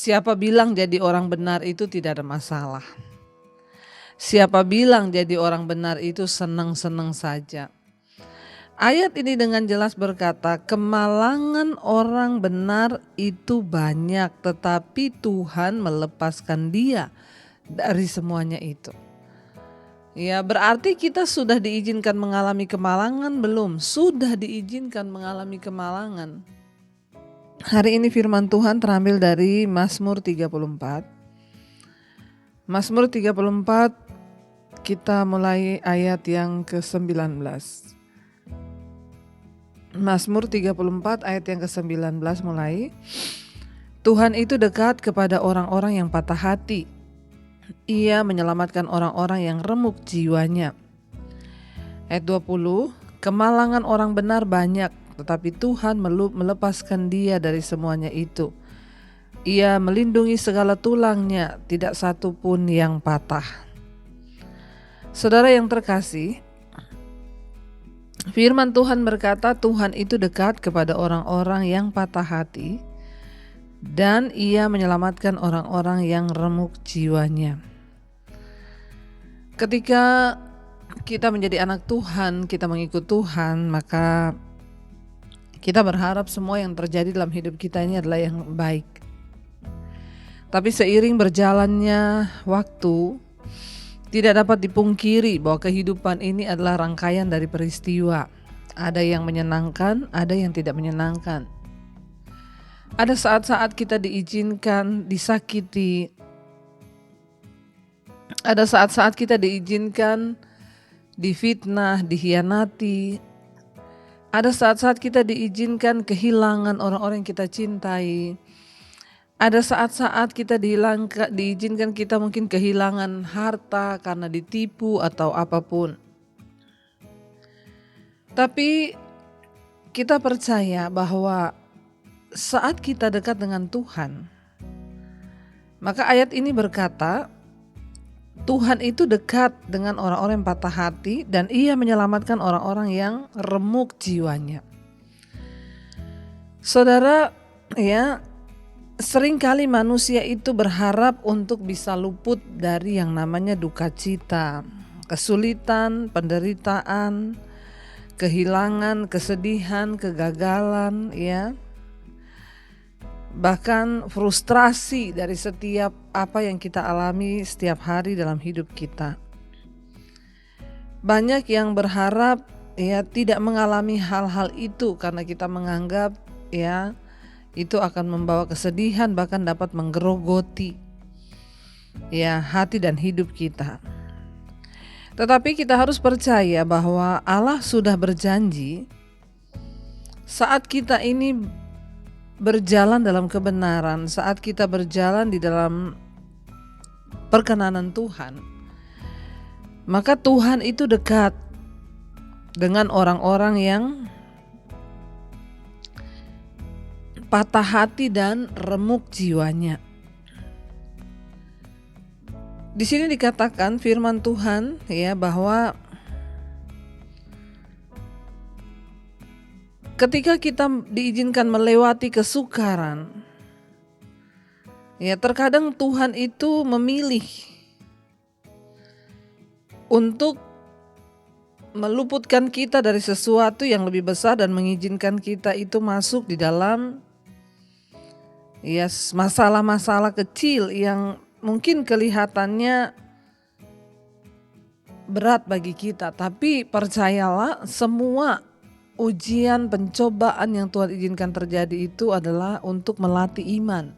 Siapa bilang jadi orang benar itu tidak ada masalah? Siapa bilang jadi orang benar itu senang-senang saja? Ayat ini dengan jelas berkata, kemalangan orang benar itu banyak, tetapi Tuhan melepaskan dia dari semuanya itu. Ya, berarti kita sudah diizinkan mengalami kemalangan belum? Sudah diizinkan mengalami kemalangan. Hari ini firman Tuhan terambil dari Mazmur 34. Mazmur 34 kita mulai ayat yang ke-19. Mazmur 34 ayat yang ke-19 mulai. Tuhan itu dekat kepada orang-orang yang patah hati. Ia menyelamatkan orang-orang yang remuk jiwanya. Ayat 20, kemalangan orang benar banyak, tetapi Tuhan melepaskan dia dari semuanya itu. Ia melindungi segala tulangnya, tidak satu pun yang patah. Saudara yang terkasih, firman Tuhan berkata Tuhan itu dekat kepada orang-orang yang patah hati dan ia menyelamatkan orang-orang yang remuk jiwanya. Ketika kita menjadi anak Tuhan, kita mengikut Tuhan, maka kita berharap semua yang terjadi dalam hidup kita ini adalah yang baik. Tapi seiring berjalannya waktu, tidak dapat dipungkiri bahwa kehidupan ini adalah rangkaian dari peristiwa. Ada yang menyenangkan, ada yang tidak menyenangkan. Ada saat-saat kita diizinkan disakiti. Ada saat-saat kita diizinkan difitnah, dihianati. Ada saat-saat kita diizinkan kehilangan orang-orang yang kita cintai. Ada saat-saat kita diizinkan kita mungkin kehilangan harta karena ditipu atau apapun. Tapi kita percaya bahwa saat kita dekat dengan Tuhan, maka ayat ini berkata, Tuhan itu dekat dengan orang-orang yang patah hati dan ia menyelamatkan orang-orang yang remuk jiwanya. Saudara, ya, seringkali manusia itu berharap untuk bisa luput dari yang namanya duka cita, kesulitan, penderitaan, kehilangan, kesedihan, kegagalan, ya. Bahkan frustrasi dari setiap apa yang kita alami setiap hari dalam hidup kita. Banyak yang berharap ya tidak mengalami hal-hal itu karena kita menganggap ya itu akan membawa kesedihan, bahkan dapat menggerogoti ya hati dan hidup kita. Tetapi kita harus percaya bahwa Allah sudah berjanji saat kita ini berjalan dalam kebenaran, saat kita berjalan di dalam perkenanan Tuhan, maka Tuhan itu dekat dengan orang-orang yang patah hati dan remuk jiwanya. Di sini dikatakan firman Tuhan ya bahwa ketika kita diizinkan melewati kesukaran, ya terkadang Tuhan itu memilih untuk meluputkan kita dari sesuatu yang lebih besar dan mengizinkan kita itu masuk di dalam ya masalah-masalah kecil yang mungkin kelihatannya berat bagi kita. Tapi percayalah, semua ujian, pencobaan yang Tuhan izinkan terjadi itu adalah untuk melatih iman,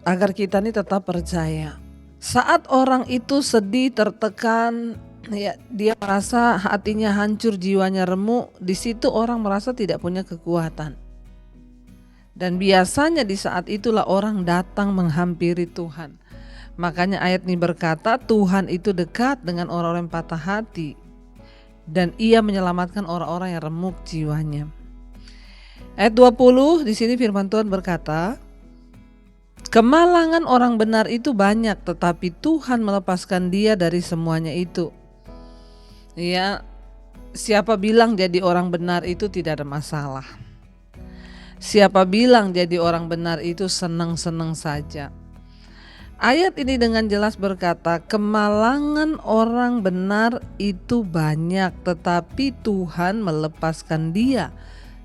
agar kita ini tetap percaya. Saat orang itu sedih, tertekan, ya, dia merasa hatinya hancur, jiwanya remuk, di situ orang merasa tidak punya kekuatan. Dan biasanya di saat itulah orang datang menghampiri Tuhan. Makanya ayat ini berkata Tuhan itu dekat dengan orang-orang yang patah hati dan ia menyelamatkan orang-orang yang remuk jiwanya. Ayat 20 di sini firman Tuhan berkata, kemalangan orang benar itu banyak, tetapi Tuhan melepaskan dia dari semuanya itu. Ya, siapa bilang jadi orang benar itu tidak ada masalah? Siapa bilang jadi orang benar itu senang-senang saja? Ayat ini dengan jelas berkata, kemalangan orang benar itu banyak, tetapi Tuhan melepaskan dia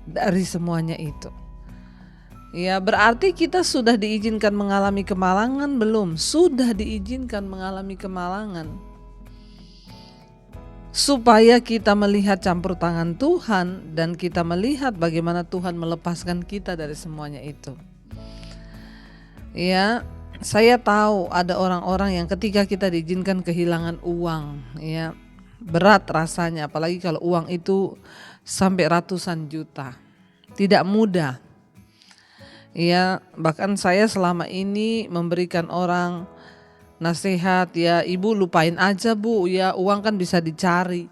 dari semuanya itu. Ya, berarti kita sudah diizinkan mengalami kemalangan belum? Sudah diizinkan mengalami kemalangan. Supaya kita melihat campur tangan Tuhan dan kita melihat bagaimana Tuhan melepaskan kita dari semuanya itu. Ya, saya tahu ada orang-orang yang ketika kita diizinkan kehilangan uang, ya berat rasanya, apalagi kalau uang itu sampai ratusan juta. Tidak mudah. Ya, bahkan saya selama ini memberikan orang nasihat, ya ibu lupain aja bu, ya uang kan bisa dicari.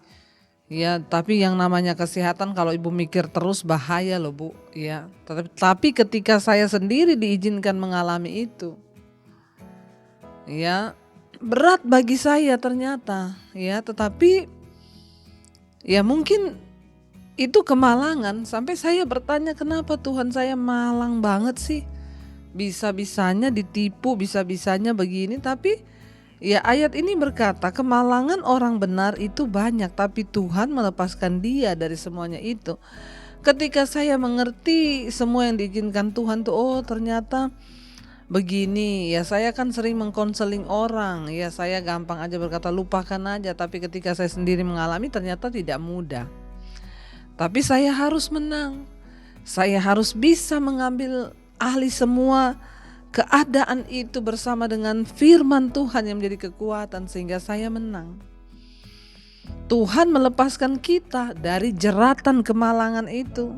Ya, tapi yang namanya kesehatan kalau ibu mikir terus bahaya loh bu, ya. Tapi ketika saya sendiri diizinkan mengalami itu, ya berat bagi saya ternyata, ya. Tetapi ya mungkin itu kemalangan sampai saya bertanya kenapa Tuhan saya malang banget sih, bisa-bisanya ditipu, bisa-bisanya begini. Tapi ya ayat ini berkata kemalangan orang benar itu banyak, tapi Tuhan melepaskan dia dari semuanya itu. Ketika saya mengerti semua yang diizinkan Tuhan tuh, oh ternyata begini ya. Saya kan sering mengkonseling orang, ya saya gampang aja berkata lupakan aja, tapi ketika saya sendiri mengalami ternyata tidak mudah. Tapi saya harus menang, saya harus bisa mengambil alih semua keadaan itu bersama dengan firman Tuhan yang menjadi kekuatan sehingga saya menang. Tuhan melepaskan kita dari jeratan kemalangan itu.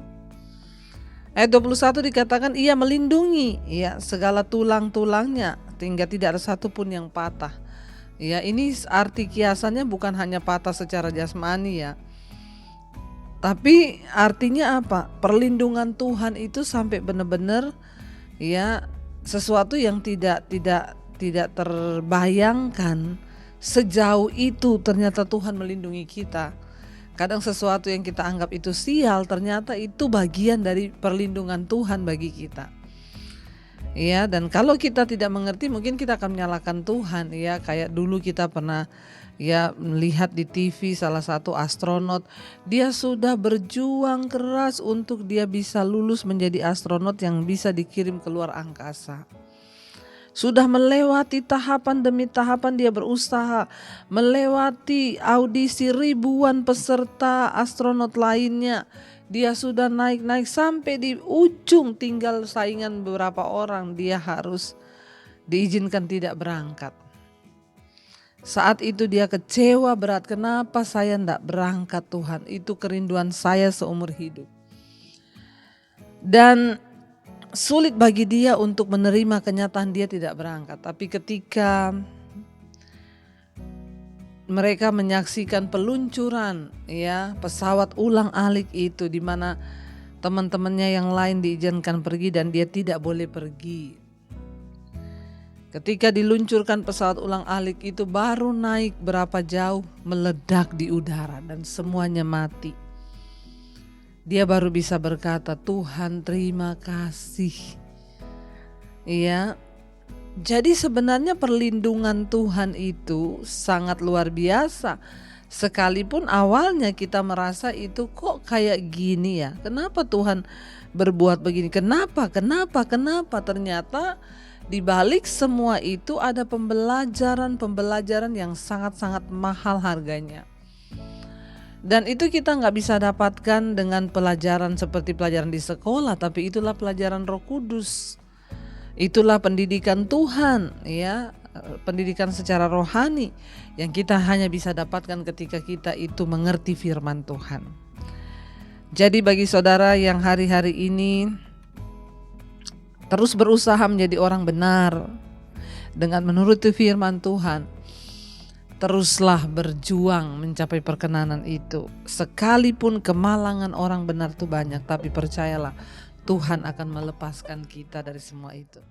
Ayat 21 dikatakan ia melindungi ya segala tulang-tulangnya hingga tidak ada satupun yang patah. Ya, ini arti kiasannya bukan hanya patah secara jasmani ya. Tapi artinya apa? Perlindungan Tuhan itu sampai benar-benar ya sesuatu yang tidak terbayangkan, sejauh itu ternyata Tuhan melindungi kita. Kadang sesuatu yang kita anggap itu sial ternyata itu bagian dari perlindungan Tuhan bagi kita. Ya, dan kalau kita tidak mengerti mungkin kita akan menyalahkan Tuhan ya, kayak dulu kita pernah ya melihat di TV salah satu astronot, dia sudah berjuang keras untuk dia bisa lulus menjadi astronot yang bisa dikirim ke luar angkasa. Sudah melewati tahapan demi tahapan, dia berusaha melewati audisi ribuan peserta astronot lainnya. Dia sudah naik-naik sampai di ujung tinggal saingan beberapa orang, dia harus diizinkan tidak berangkat. Saat itu dia kecewa berat, kenapa saya tidak berangkat Tuhan, itu kerinduan saya seumur hidup. Dan sulit bagi dia untuk menerima kenyataan dia tidak berangkat. Tapi ketika mereka menyaksikan peluncuran ya pesawat ulang-alik itu, di mana teman-temannya yang lain diizinkan pergi dan dia tidak boleh pergi. Ketika diluncurkan pesawat ulang-alik itu baru naik berapa jauh, meledak di udara dan semuanya mati. Dia baru bisa berkata, Tuhan terima kasih. Iya. Jadi sebenarnya perlindungan Tuhan itu sangat luar biasa. Sekalipun awalnya kita merasa itu kok kayak gini ya. Kenapa Tuhan berbuat begini? Kenapa? Ternyata di balik semua itu ada pembelajaran yang sangat-sangat mahal harganya. Dan itu kita gak bisa dapatkan dengan pelajaran seperti pelajaran di sekolah, tapi itulah pelajaran Roh Kudus. Itulah pendidikan Tuhan ya, pendidikan secara rohani yang kita hanya bisa dapatkan ketika kita itu mengerti firman Tuhan. Jadi bagi saudara yang hari-hari ini terus berusaha menjadi orang benar dengan menuruti firman Tuhan, teruslah berjuang mencapai perkenanan itu. Sekalipun kemalangan orang benar itu banyak, tapi percayalah Tuhan akan melepaskan kita dari semua itu.